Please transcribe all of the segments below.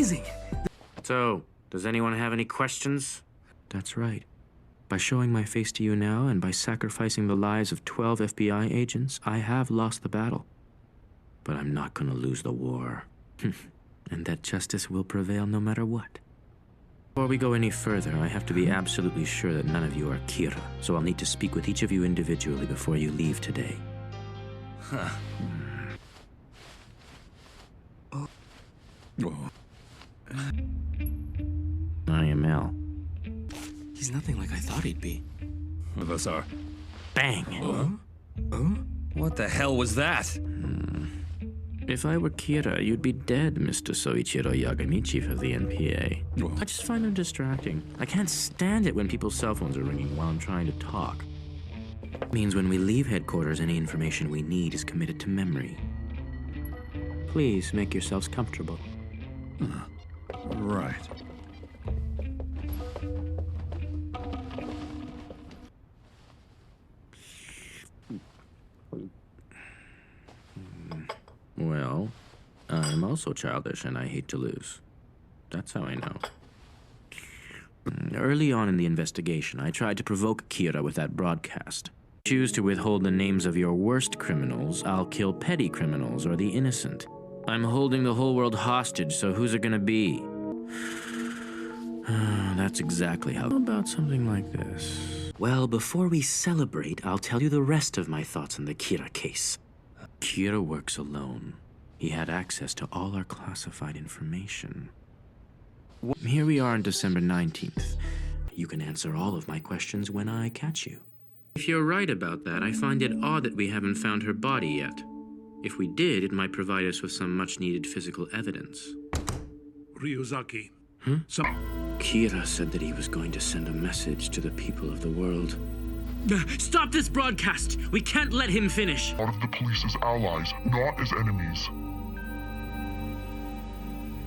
amazing. So, does anyone have any questions? That's right. By showing my face to you now and by sacrificing the lives of 12 FBI agents, I have lost the battle. But I'm not gonna lose the war. And that justice will prevail no matter what. Before we go any further, I have to be absolutely sure that none of you are Kira, so I'll need to speak with each of you individually before you leave today. Huh. Oh. I am Al. He's nothing like I thought he'd be. None of us are. Bang! What the hell was that? If I were Kira, you'd be dead, Mr. Soichiro Yagami, chief of the NPA. I just find them distracting. I can't stand it when people's cell phones are ringing while I'm trying to talk. It means when we leave headquarters, any information we need is committed to memory. Please make yourselves comfortable. Right. Well, I'm also childish and I hate to lose. That's how I know. Early on in the investigation, I tried to provoke Kira with that broadcast. Choose to withhold the names of your worst criminals, I'll kill petty criminals or the innocent. I'm holding the whole world hostage, so who's it gonna be? That's exactly how about something like this. Well, before we celebrate, I'll tell you the rest of my thoughts on the Kira case. Kira works alone. He had access to all our classified information. Here we are on December 19th. You can answer all of my questions when I catch you. If you're right about that, I find it odd that we haven't found her body yet. If we did, it might provide us with some much-needed physical evidence. Ryuzaki. Kira said that he was going to send a message to the people of the world. Stop this broadcast! We can't let him finish! Out of the police as allies, not as enemies.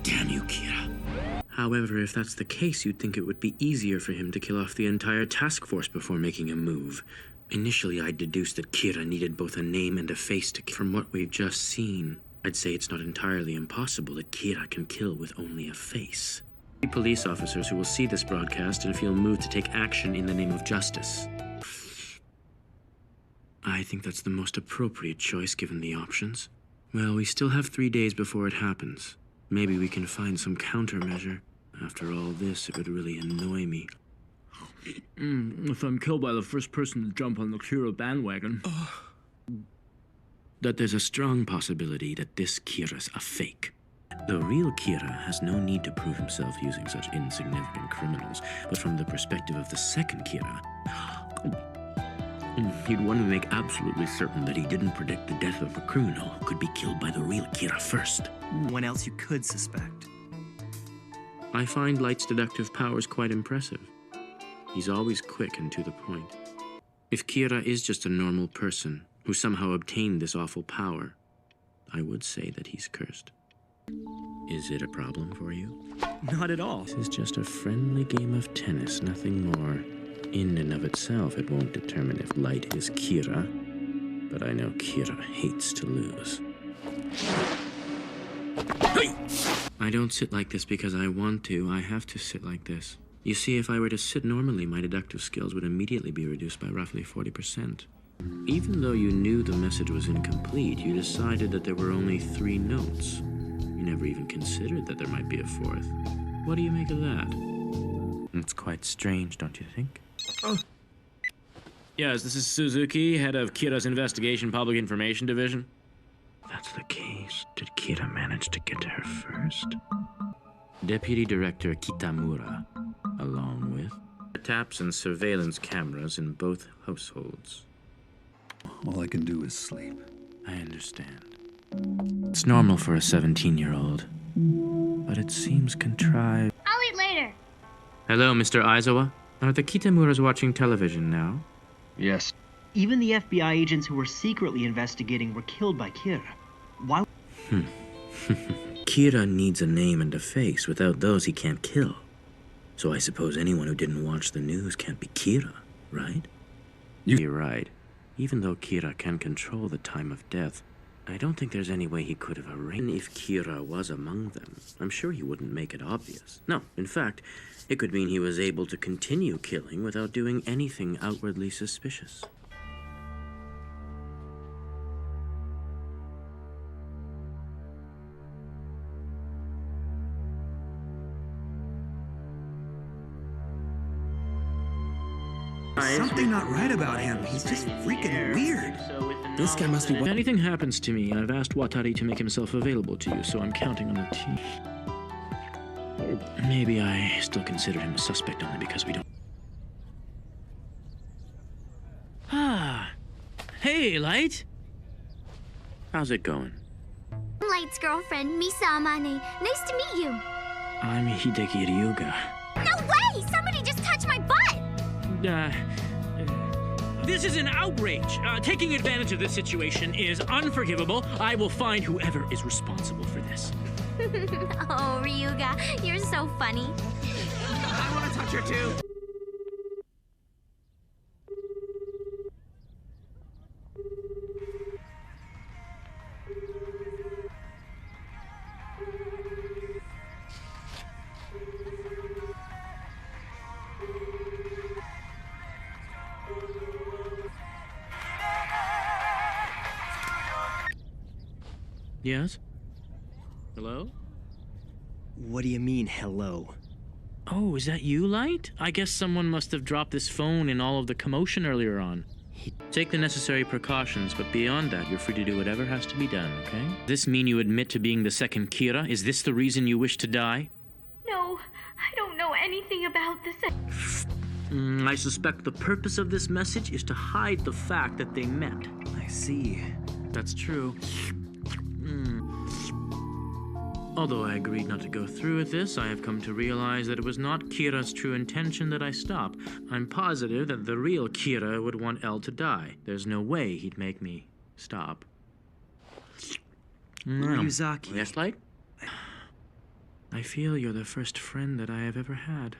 Damn you, Kira. However, if that's the case, you'd think it would be easier for him to kill off the entire task force before making a move. Initially, I deduced that Kira needed both a name and a face to kill. From what we've just seen, I'd say it's not entirely impossible that Kira can kill with only a face. Police officers who will see this broadcast and feel moved to take action in the name of justice. I think that's the most appropriate choice given the options. Well, we still have 3 days before it happens. Maybe we can find some countermeasure. After all this, it would really annoy me. If I'm killed by the first person to jump on the Kira bandwagon. That there's a strong possibility that this Kira's a fake. The real Kira has no need to prove himself using such insignificant criminals, but from the perspective of the second Kira, he'd want to make absolutely certain that he didn't predict the death of a criminal who could be killed by the real Kira first. When else you could suspect? I find Light's deductive powers quite impressive. He's always quick and to the point. If Kira is just a normal person who somehow obtained this awful power, I would say that he's cursed. Is it a problem for you? Not at all. This is just a friendly game of tennis, nothing more. In and of itself, it won't determine if Light is Kira, but I know Kira hates to lose. Hey! I don't sit like this because I want to. I have to sit like this. You see, if I were to sit normally, my deductive skills would immediately be reduced by roughly 40%. Even though you knew the message was incomplete, you decided that there were only 3 notes. You never even considered that there might be a 4th. What do you make of that? It's quite strange, don't you think? Yes, this is Suzuki, head of Kira's Investigation Public Information Division. If that's the case, did Kira manage to get to her first? Deputy Director Kitamura, along with taps and surveillance cameras in both households. All I can do is sleep. I understand. It's normal for a 17-year-old, but it seems contrived. I'll eat later. Hello, Mr. Aizawa. Are the Kitamuras watching television now? Yes. Even the FBI agents who were secretly investigating were killed by Kira. Why? Kira needs a name and a face. Without those, he can't kill. So I suppose anyone who didn't watch the news can't be Kira, right? You're right. Even though Kira can control the time of death, I don't think there's any way he could have arranged. If Kira was among them, I'm sure he wouldn't make it obvious. No, in fact, it could mean he was able to continue killing without doing anything outwardly suspicious. Something not right about him. He's just freaking weird. This guy must be... If anything happens to me, I've asked Watari to make himself available to you, so I'm counting on it. Or maybe I still consider him a suspect only because we don't... Ah. Hey, Light. How's it going? Light's girlfriend, Misa Amane. Nice to meet you. I'm Hideki Ryuga. No way! Somebody just touched my butt! This is an outrage. Taking advantage of this situation is unforgivable. I will find whoever is responsible for this. Oh, Ryuga, you're so funny. I want to touch her too. Yes? Hello? What do you mean, hello? Oh, is that you, Light? I guess someone must have dropped this phone in all of the commotion earlier on. Take the necessary precautions, but beyond that, you're free to do whatever has to be done, okay? Does this mean you admit to being the second Kira? Is this the reason you wish to die? No, I don't know anything about this. I suspect the purpose of this message is to hide the fact that they met. I see. That's true. Although I agreed not to go through with this, I have come to realize that it was not Kira's true intention that I stop. I'm positive that the real Kira would want El to die. There's no way he'd make me stop. Ryuzaki. Yes, Light? I feel you're the first friend that I have ever had.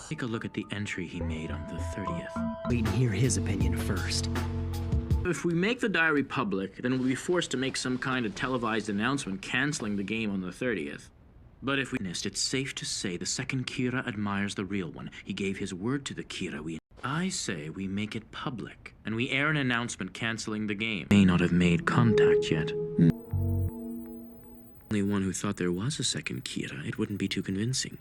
Take a look at the entry he made on the 30th. Wait and hear his opinion first. If we make the diary public, then we'll be forced to make some kind of televised announcement canceling the game on the 30th. But if we missed, it's safe to say the second Kira admires the real one. He gave his word to the Kira we... I say we make it public, and we air an announcement canceling the game. May not have made contact yet. Only one who thought there was a second Kira, it wouldn't be too convincing.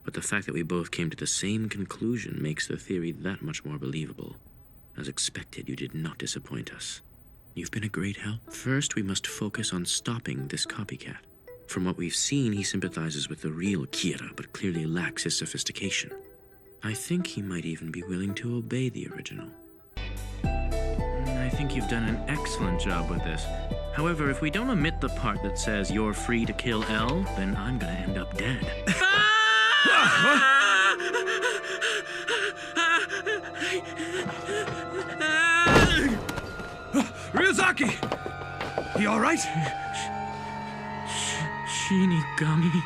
But the fact that we both came to the same conclusion makes the theory that much more believable. As expected, you did not disappoint us. You've been a great help. First, we must focus on stopping this copycat. From what we've seen, he sympathizes with the real Kira, but clearly lacks his sophistication. I think he might even be willing to obey the original. I think you've done an excellent job with this. However, if we don't omit the part that says you're free to kill L, then I'm gonna end up dead. Ryuzaki! You alright? Shinigami?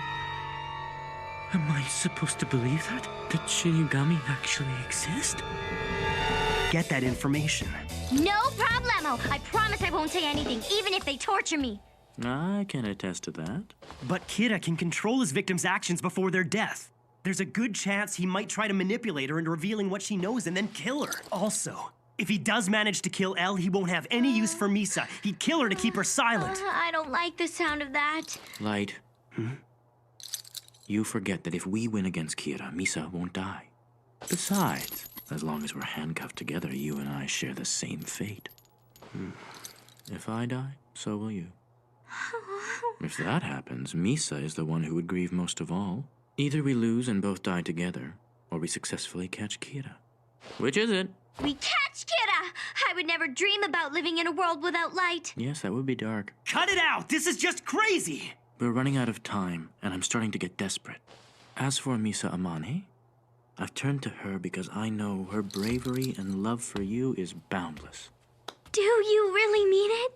Am I supposed to believe that? That Shinigami actually exist? Get that information. No problemo. I promise I won't say anything, even if they torture me. I can attest to that. But Kira can control his victim's actions before their death. There's a good chance he might try to manipulate her into revealing what she knows and then kill her. Also, if he does manage to kill Elle, he won't have any use for Misa. He'd kill her to keep her silent. I don't like the sound of that. Light. You forget that if we win against Kira, Misa won't die. Besides, as long as we're handcuffed together, you and I share the same fate. If I die, so will you. If that happens, Misa is the one who would grieve most of all. Either we lose and both die together, or we successfully catch Kira. Which is it? We catch Kira! I would never dream about living in a world without light. Yes, that would be dark. Cut it out! This is just crazy! We're running out of time, and I'm starting to get desperate. As for Misa Amane, I've turned to her because I know her bravery and love for you is boundless. Do you really mean it?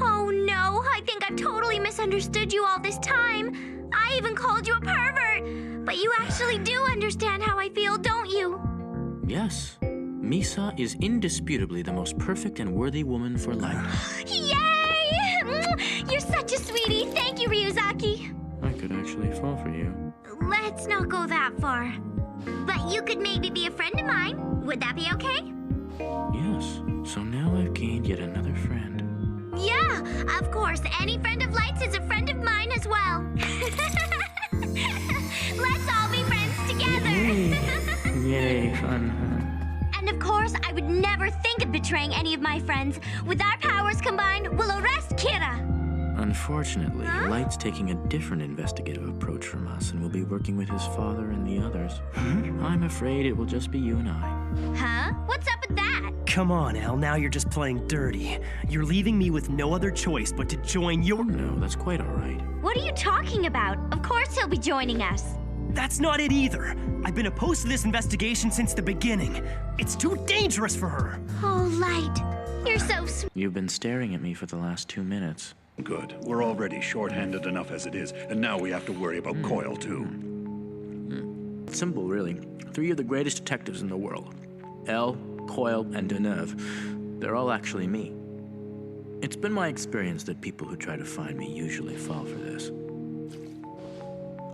Oh no, I think I've totally misunderstood you all this time. I even called you a pervert. But you actually do understand how I feel, don't you? Yes. Misa is indisputably the most perfect and worthy woman for life. Yay! You're such a sweetie. Thank you, Ryuzaki. I could actually fall for you. Let's not go that far. But you could maybe be a friend of mine. Would that be okay? Yes. So now I've gained yet another friend. Yeah, of course. Any friend of Light's is a friend of mine as well. Let's all be friends together. Yay, fun, huh? And of course, I would never think of betraying any of my friends. With our powers combined, we'll arrest Kira. Unfortunately, Light's taking a different investigative approach from us and will be working with his father and the others. I'm afraid it will just be you and I. Huh? What's up with that? Come on, El, now you're just playing dirty. You're leaving me with no other choice but to join your... No, that's quite all right. What are you talking about? Of course he'll be joining us. That's not it either. I've been opposed to this investigation since the beginning. It's too dangerous for her. Oh, Light, you're so sweet. You've been staring at me for the last 2 minutes. Good. We're already short-handed enough as it is, and now we have to worry about Coil, too. Simple, really. 3 of the greatest detectives in the world. Elle, Coil, and Deneuve. They're all actually me. It's been my experience that people who try to find me usually fall for this.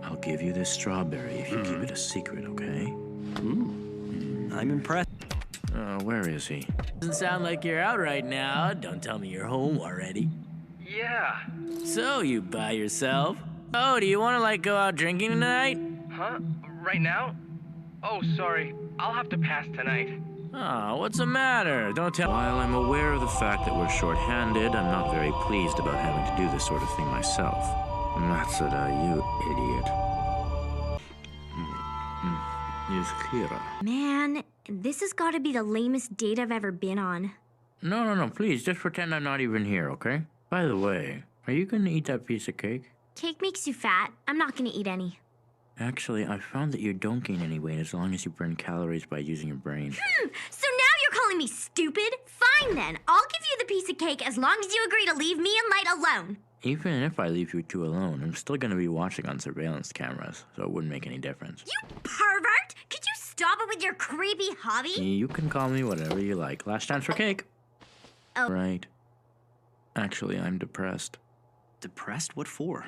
I'll give you this strawberry if you keep it a secret, okay? I'm impressed. Where is he? Doesn't sound like you're out right now. Don't tell me you're home already. Yeah. So, you by yourself? Oh, do you want to, like, go out drinking tonight? Huh? Right now? Oh, sorry. I'll have to pass tonight. Oh, what's the matter? Don't tell. While I'm aware of the fact that we're short-handed, I'm not very pleased about having to do this sort of thing myself. Matsuda, you idiot. Is Kira. Man, this has got to be the lamest date I've ever been on. No, please, just pretend I'm not even here, okay? By the way, are you gonna eat that piece of cake? Cake makes you fat. I'm not gonna eat any. Actually, I found that you don't gain any weight as long as you burn calories by using your brain. So now you're calling me stupid? Fine then. I'll give you the piece of cake as long as you agree to leave me and Light alone. Even if I leave you two alone, I'm still gonna be watching on surveillance cameras, so it wouldn't make any difference. You pervert! Could you stop it with your creepy hobby? You can call me whatever you like. Last chance for cake. Oh. Right. Actually, I'm depressed. Depressed? What for?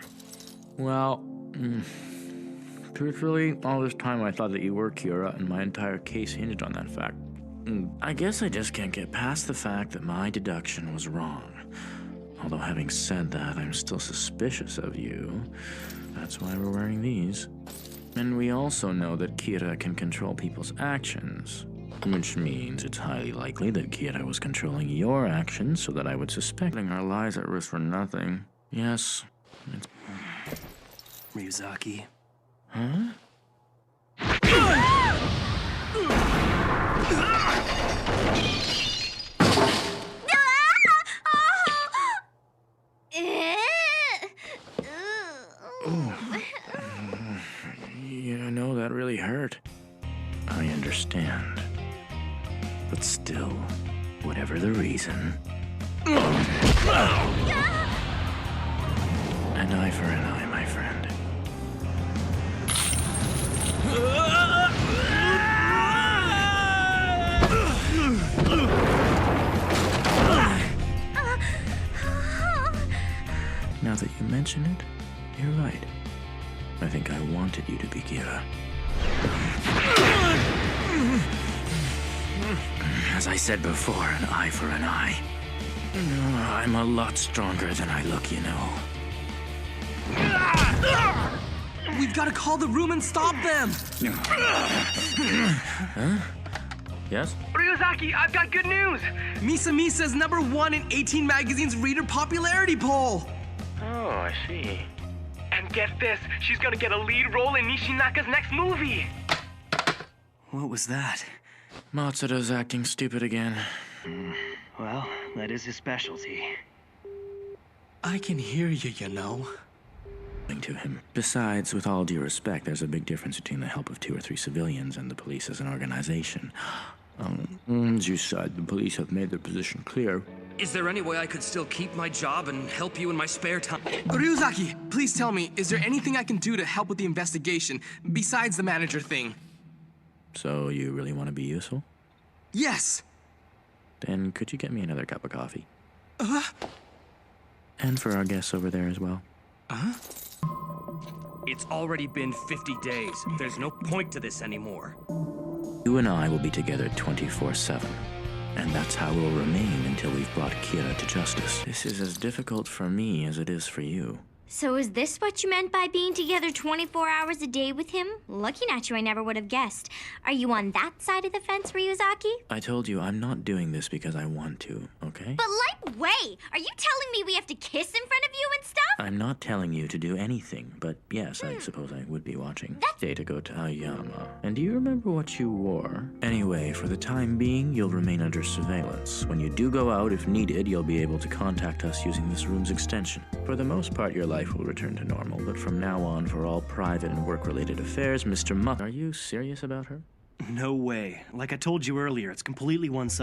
Well, truthfully, all this time I thought that you were Kira, and my entire case hinged on that fact. I guess I just can't get past the fact that my deduction was wrong. Although having said that, I'm still suspicious of you. That's why we're wearing these. And we also know that Kira can control people's actions. Which means it's highly likely that Kira was controlling your actions so that I would suspect putting our lives at risk for nothing. Yes. Ryuzaki. Huh? Yeah, I know that really hurt. I understand. But still, whatever the reason... An eye for an eye, my friend. Now that you mention it, you're right. I think I wanted you to be Kira. As I said before, an eye for an eye. I'm a lot stronger than I look, you know. We've got to call the room and stop them! Huh? Yes? Ryuzaki, I've got good news! Misa Misa's #1 in 18 Magazine's reader popularity poll! Oh, I see. And get this, she's gonna get a lead role in Nishinaka's next movie! What was that? Matsuda's acting stupid again. Well, that is his specialty. I can hear you, you know. To him. Besides, with all due respect, there's a big difference between the help of 2 or 3 civilians and the police as an organization. As you said, the police have made their position clear. Is there any way I could still keep my job and help you in my spare time? Ryuzaki, please tell me, is there anything I can do to help with the investigation, besides the manager thing? So, you really want to be useful? Yes! Then could you get me another cup of coffee? And for our guests over there as well. It's already been 50 days. There's no point to this anymore. You and I will be together 24/7. And that's how we'll remain until we've brought Kira to justice. This is as difficult for me as it is for you. So is this what you meant by being together 24 hours a day with him? Looking at you, I never would have guessed. Are you on that side of the fence, Ryuzaki? I told you I'm not doing this because I want to, okay? But like, wait! Are you telling me we have to kiss in front of you and stuff? I'm not telling you to do anything, but yes, I suppose I would be watching. Day to go to Aoyama. And do you remember what you wore? Anyway, for the time being, you'll remain under surveillance. When you do go out, if needed, you'll be able to contact us using this room's extension. For the most part, your life will return to normal, but from now on, for all private and work-related affairs, Mr. Muck... Are you serious about her? No way. Like I told you earlier, it's completely one-sided.